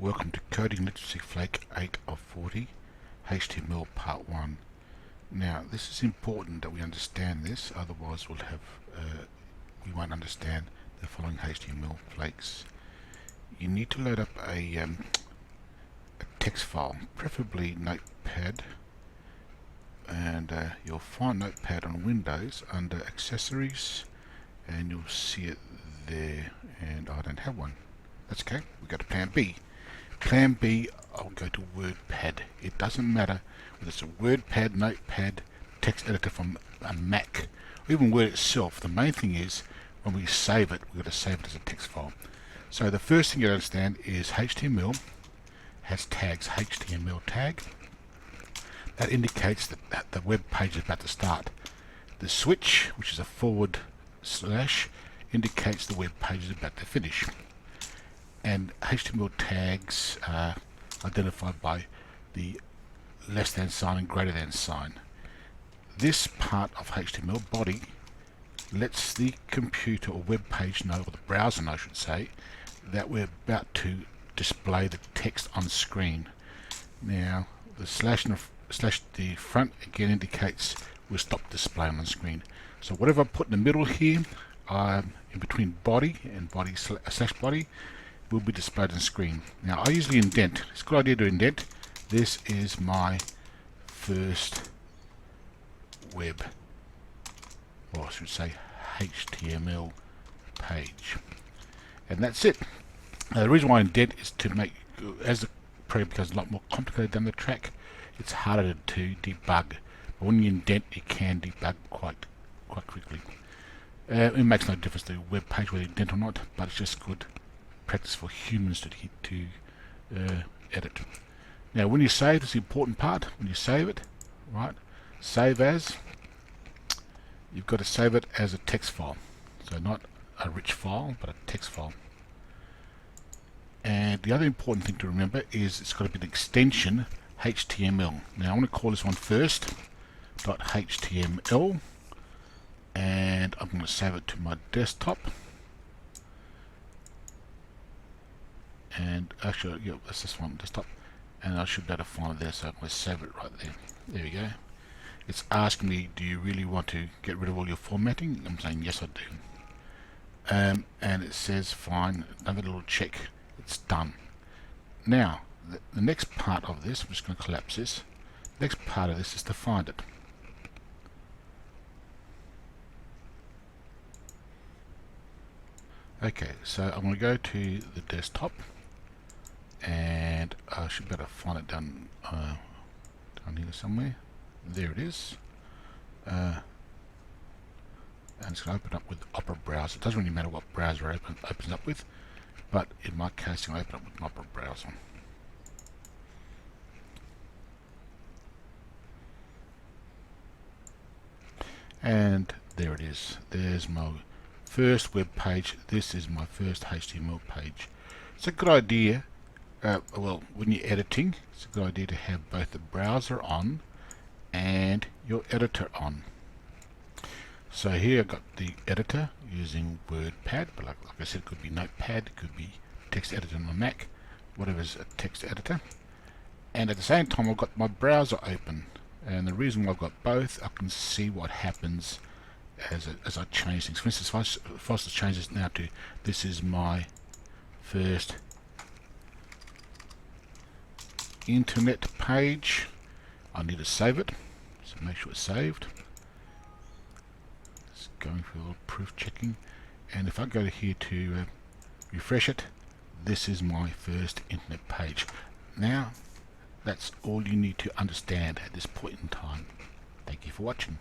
Welcome to Coding Literacy Flake 8 of 40, HTML Part 1. Now, this is important that we understand this, otherwise we won't understand the following HTML flakes. You need to load up a text file, preferably Notepad, and you'll find Notepad on Windows under Accessories, and you'll see it there, and I don't have one. That's okay, we go to Plan B. Plan B, I'll go to WordPad. It doesn't matter whether it's a WordPad, Notepad, text editor from a Mac, or even Word itself. The main thing is, when we save it, we've got to save it as a text file. So the first thing you understand is HTML has tags. HTML tag, that indicates that the web page is about to start. The switch, which is a forward slash, indicates the web page is about to finish. And HTML tags are identified by the less than sign and greater than sign. This part of HTML, body, lets the computer or web page know, or the browser know, I should say, that we're about to display the text on screen. Now, the slash and the front again indicates we'll stop displaying on screen. So whatever I put in the middle here, in between body and body slash body, will be displayed on screen. Now I usually indent. It's a good idea to indent. This is my first web, or I should say HTML page, and that's it. Now, the reason why I indent is to make, as the program becomes a lot more complicated down the track, it's harder to debug. But when you indent, you can debug quite quickly. It makes no difference to the web page whether you indent or not, but it's just good practice for humans to edit. Now, when you save, this is the important part. When you save it, right? Save as. You've got to save it as a text file, so not a rich file, but a text file. And the other important thing to remember is it's got to be an extension HTML. Now, I want to call this one first .html, and I'm going to save it to my desktop. And actually, yeah, that's this one, desktop, and I should be able to find it there, so I'm going to save it right there. There we go. It's asking me, do you really want to get rid of all your formatting? I'm saying yes, I do. And it says fine, another little check, it's done. Now, the next part of this, I'm just going to collapse this. The next part of this is to find it. Okay, so I'm going to go to the desktop, and I should be able to find it down here somewhere. There it is. And it's going to open up with Opera Browser. It doesn't really matter what browser it opens up with, but in my case, I'm going to open up with an Opera Browser. And there it is. There's my first web page. This is my first HTML page. It's a good idea, well, when you're editing, it's a good idea to have both the browser on and your editor on. So here I've got the editor using WordPad, but like I said, it could be Notepad, it could be text editor on my Mac, whatever's a text editor. And at the same time, I've got my browser open. And the reason why I've got both, I can see what happens as I change things. For instance, if I was to change this now to, this is my first internet page, I need to save it, so make sure it's saved. It's going through a little proof checking, and if I go here to refresh it, this is my first internet page. Now, that's all you need to understand at this point in time. Thank you for watching.